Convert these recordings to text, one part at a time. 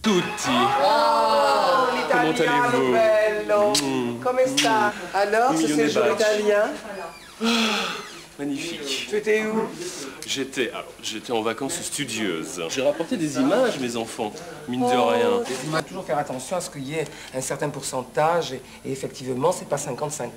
tutti. Oh, l'italiano bello. Come sta? Alors, ce séjour italien? Magnifique. Tu étais où? J'étais en vacances studieuses. J'ai rapporté des images, mes enfants, mine de rien. Il faut toujours faire attention à ce qu'il y ait un certain pourcentage et effectivement, c'est pas 50-50.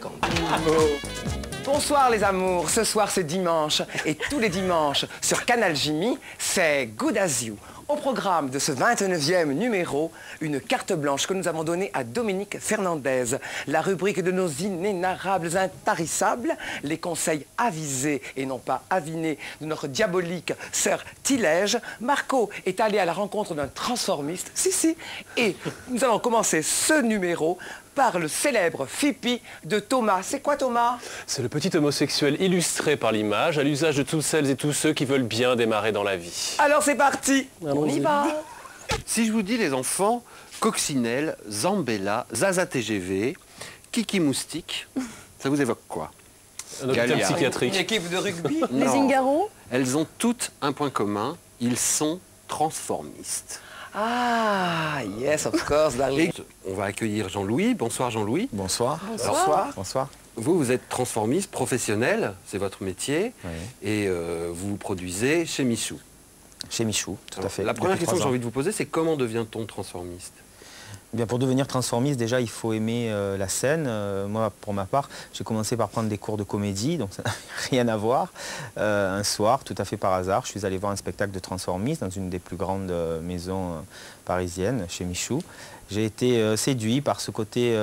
Bonsoir les amours, ce soir c'est dimanche et tous les dimanches sur Canal Jimmy, c'est Good As You. Au programme de ce 29e numéro, une carte blanche que nous avons donnée à Dominique Fernandez, la rubrique de nos inénarrables intarissables, les conseils avisés et non pas avinés de notre diabolique sœur Tilège. Marco est allé à la rencontre d'un transformiste, si, et nous allons commencer ce numéro par le célèbre Fipi de Thomas. C'est quoi Thomas? C'est le petit homosexuel illustré par l'image, à l'usage de toutes celles et tous ceux qui veulent bien démarrer dans la vie. Alors c'est parti, on y va. Si je vous dis les enfants, Coccinelle, Zambella, Zaza TGV, Kiki Moustique, ça vous évoque quoi? Un hôpital Gallia. psychiatrique. Une équipe de rugby? Les Non. Zingaro? Elles ont toutes un point commun, ils sont transformistes. Ah, yes, of course, darling. Et on va accueillir Jean-Louis. Bonsoir Jean-Louis. Bonsoir. Bonsoir. Bonsoir. Vous êtes transformiste professionnel, c'est votre métier, Oui. et vous produisez chez Michou. Chez Michou, tout à fait. La première Depuis question que 3 j'ai ans. envie de vous poser, c'est comment devient-on transformiste? Bien, pour devenir transformiste, déjà, il faut aimer la scène. Moi, pour ma part, j'ai commencé par prendre des cours de comédie, donc ça n'a rien à voir. Un soir, tout à fait par hasard, je suis allé voir un spectacle de transformistes dans une des plus grandes maisons parisiennes, chez Michou. J'ai été séduit par ce côté,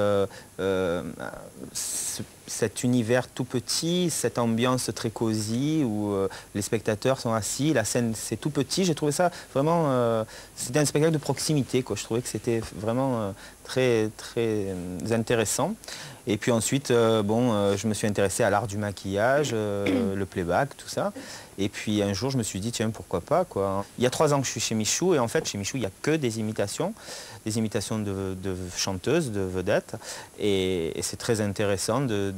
cet univers tout petit, cette ambiance très cosy où les spectateurs sont assis, la scène c'est tout petit. J'ai trouvé ça vraiment, c'était un spectacle de proximité, quoi. Je trouvais que c'était vraiment très intéressant. Et puis ensuite, je me suis intéressé à l'art du maquillage, le playback, tout ça. Et puis un jour, je me suis dit, tiens, pourquoi pas, quoi. Il y a 3 ans que je suis chez Michou, et en fait, chez Michou, il n'y a que des imitations de chanteuses, de vedettes. Et c'est très intéressant de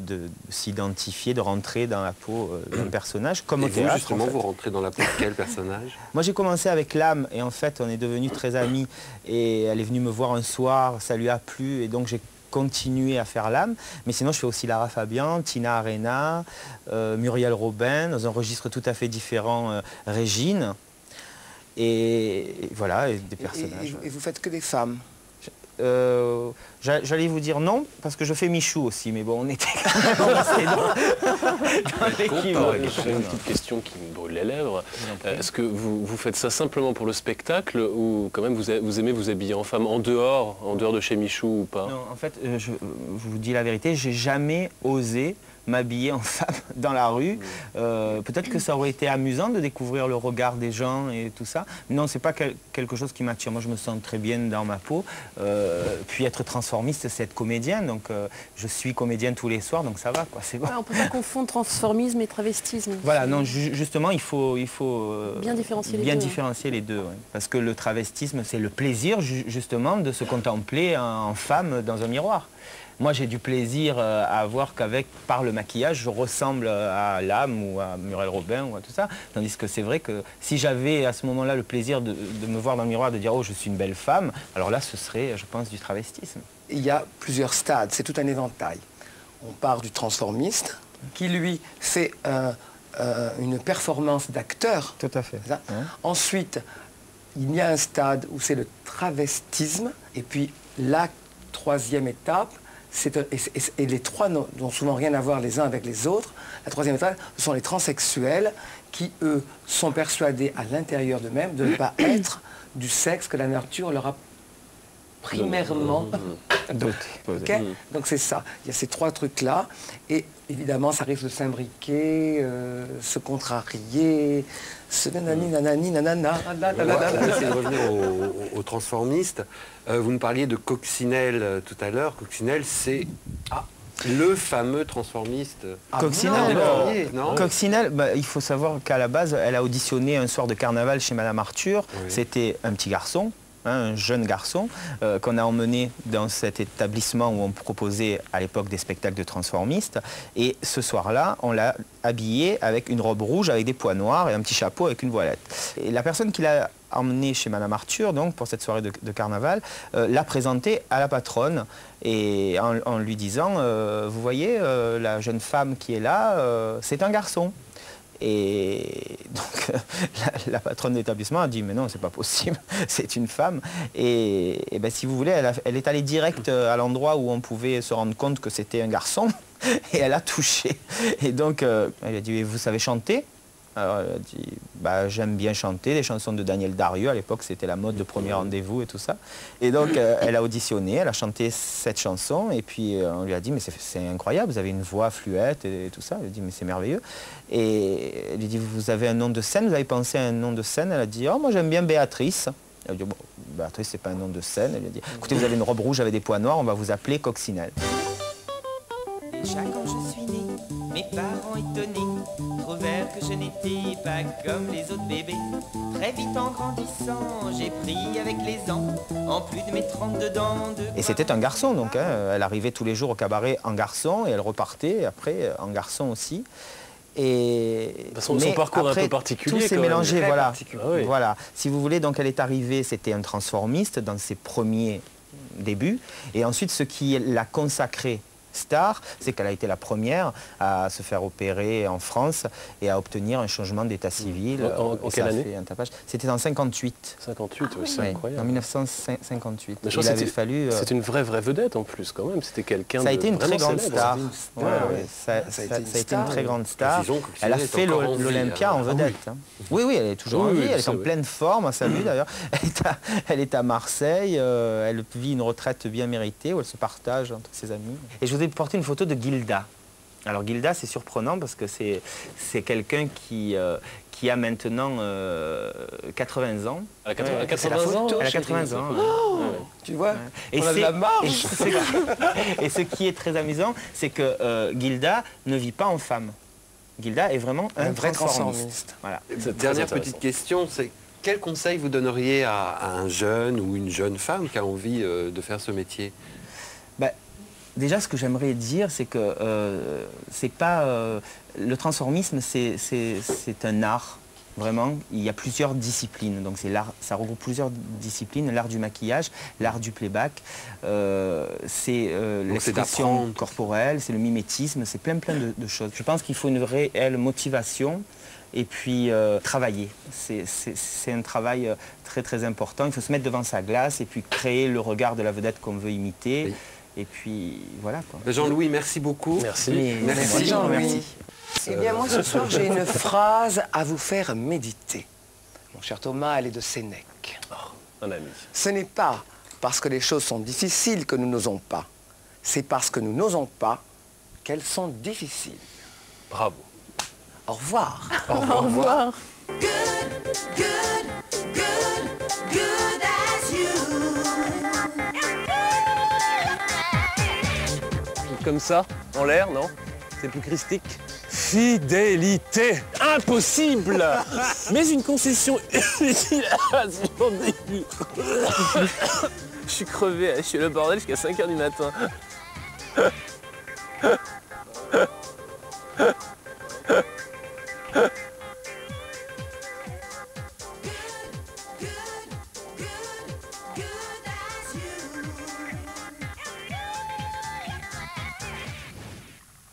s'identifier, de rentrer dans la peau d'un personnage, comme au Et vous, théâtre. justement, en fait. vous rentrez dans la peau de quel personnage? Moi, j'ai commencé avec Lame, et en fait, on est devenus très amis. Et elle est venue me voir un soir, ça lui a plu, et donc j'ai continué à faire Lame. Mais sinon, je fais aussi Lara Fabian, Tina Arena, Muriel Robin, dans un registre tout à fait différent, Régine. Et voilà, et des personnages. Et vous faites que des femmes? J'allais vous dire non, parce que je fais Michou aussi, mais bon, on était quand même resté dans l'équipe. J'ai une petite question qui me brûle les lèvres. Est-ce que vous faites ça simplement pour le spectacle ou quand même vous aimez vous habiller en femme en dehors de chez Michou ou pas? Non, en fait, je vous dis la vérité, j'ai jamais osé m'habiller en femme dans la rue. Peut-être que ça aurait été amusant de découvrir le regard des gens et tout ça. Mais non, c'est pas quelque chose qui m'attire. Moi, je me sens très bien dans ma peau. Puis être transformiste, c'est être comédien. Donc, je suis comédienne tous les soirs, donc ça va, quoi. C'est bon. Ouais, on ne peut pas confondre transformisme et travestisme. Voilà, non, justement, il faut bien différencier les bien deux. différencier les deux, ouais. Parce que le travestisme, c'est le plaisir, justement, de se contempler en femme dans un miroir. Moi, j'ai du plaisir à voir par le maquillage, je ressemble à Lame ou à Muriel Robin ou à tout ça. Tandis que c'est vrai que si j'avais à ce moment-là le plaisir de me voir dans le miroir, de dire « Oh, je suis une belle femme », alors là, ce serait, je pense, du travestisme. Il y a plusieurs stades, c'est tout un éventail. On part du transformiste, qui lui fait une performance d'acteur. Tout à fait. Ça. Ensuite, il y a un stade où c'est le travestisme, et puis la 3e étape, et les trois n'ont souvent rien à voir les uns avec les autres. La 3e étape, ce sont les transsexuels qui, eux, sont persuadés à l'intérieur d'eux-mêmes de ne pas être du sexe que la nature leur a primairement doté. Okay. Donc c'est ça. Il y a ces 3 trucs-là. Et évidemment, ça risque de s'imbriquer, se contrarier, se nanani, nanani, nanana. J'essaie de revenir aux transformistes. Vous me parliez de Coccinelle tout à l'heure. Coccinelle, c'est le fameux transformiste. Coccinelle, non Coccinelle, il faut savoir qu'à la base, elle a auditionné un soir de carnaval chez Madame Arthur. Oui. C'était un petit garçon. Un jeune garçon qu'on a emmené dans cet établissement où on proposait à l'époque des spectacles de transformistes. Et ce soir-là, on l'a habillé avec une robe rouge avec des pois noirs et un petit chapeau avec une voilette. Et la personne qui l'a emmené chez Madame Arthur, donc pour cette soirée de carnaval, l'a présenté à la patronne et en lui disant vous voyez, la jeune femme qui est là, c'est un garçon. Et donc la patronne de l'établissement a dit mais non, c'est pas possible, c'est une femme. Et ben, si vous voulez, elle est allée direct à l'endroit où on pouvait se rendre compte que c'était un garçon et elle a touché. Et donc elle a dit vous savez chanter? Alors elle a dit bah, j'aime bien chanter des chansons de Daniel Darieux, à l'époque c'était la mode de Premier Rendez-vous et tout ça. Et donc elle a auditionné, elle a chanté cette chanson et puis on lui a dit mais c'est incroyable, vous avez une voix fluette et tout ça. Elle a dit mais c'est merveilleux. Et elle lui a dit vous avez un nom de scène, vous avez pensé à un nom de scène? Elle a dit oh moi j'aime bien Béatrice. Elle a dit bon, Béatrice c'est pas un nom de scène. Elle lui a dit écoutez vous avez une robe rouge avec des pois noirs, on va vous appeler Coccinelle. Déjà quand je suis née, mes parents étonnés trouvèrent que je n'étais pas comme les autres bébés. Très vite en grandissant, j'ai pris avec les ans, en plus de mes 32 dents. Et c'était un garçon donc, hein. Elle arrivait tous les jours au cabaret en garçon et elle repartait après en garçon aussi. Et son parcours après, un peu particulier. Tout s'est mélangé, voilà. Ah oui. Voilà. Si vous voulez, donc elle est arrivée, c'était un transformiste dans ses premiers débuts. Et ensuite, ce qui l'a consacrée star, c'est qu'elle a été la première à se faire opérer en France et à obtenir un changement d'état civil. En quelle année? C'était en 58. 58, oui, c'est incroyable. En 1958. Mais je crois que c'est une vraie vedette en plus quand même. C'était quelqu'un de Ça a été une très grande célèbre. star. Ça a été une très grande star. Elle a fait l'Olympia en vedette. Oui, oui, elle est toujours en vie. Elle est en pleine forme, à sa vue d'ailleurs. Elle est à Marseille. Elle vit une retraite bien méritée où elle se partage entre ses amis. Et je vous ai porté une photo de Gilda. Alors Gilda, c'est surprenant parce que c'est quelqu'un qui a maintenant 80 ans. Elle a 80 ans. Elle a 80 ans. Oh, tu vois, on a de la marge. Et ce qui est très amusant, c'est que Gilda ne vit pas en femme. Gilda est vraiment un vrai transformiste. Voilà. Dernière petite question, c'est quel conseil vous donneriez à un jeune ou une jeune femme qui a envie de faire ce métier? Déjà, ce que j'aimerais dire, c'est que c'est pas le transformisme, c'est un art. Vraiment, il y a plusieurs disciplines. Donc c'est l'art, ça regroupe plusieurs disciplines. L'art du maquillage, l'art du playback, c'est l'expression corporelle, c'est le mimétisme, c'est plein de choses. Je pense qu'il faut une réelle motivation. Et puis travailler. C'est un travail très important. Il faut se mettre devant sa glace et puis créer le regard de la vedette qu'on veut imiter. Oui. Et puis voilà quoi. Jean-Louis, merci beaucoup. Merci. Merci Jean-Louis. Eh bien moi ce soir j'ai une phrase à vous faire méditer. Mon cher Thomas, elle est de Sénèque. Oh, un ami. Ce n'est pas parce que les choses sont difficiles que nous n'osons pas. C'est parce que nous n'osons pas qu'elles sont difficiles. Bravo. Au revoir. Au revoir. Comme ça, en l'air, non? C'est plus christique. Fidélité impossible. Mais une concession utile. Je suis crevé, je suis le bordel jusqu'à 5 h du matin.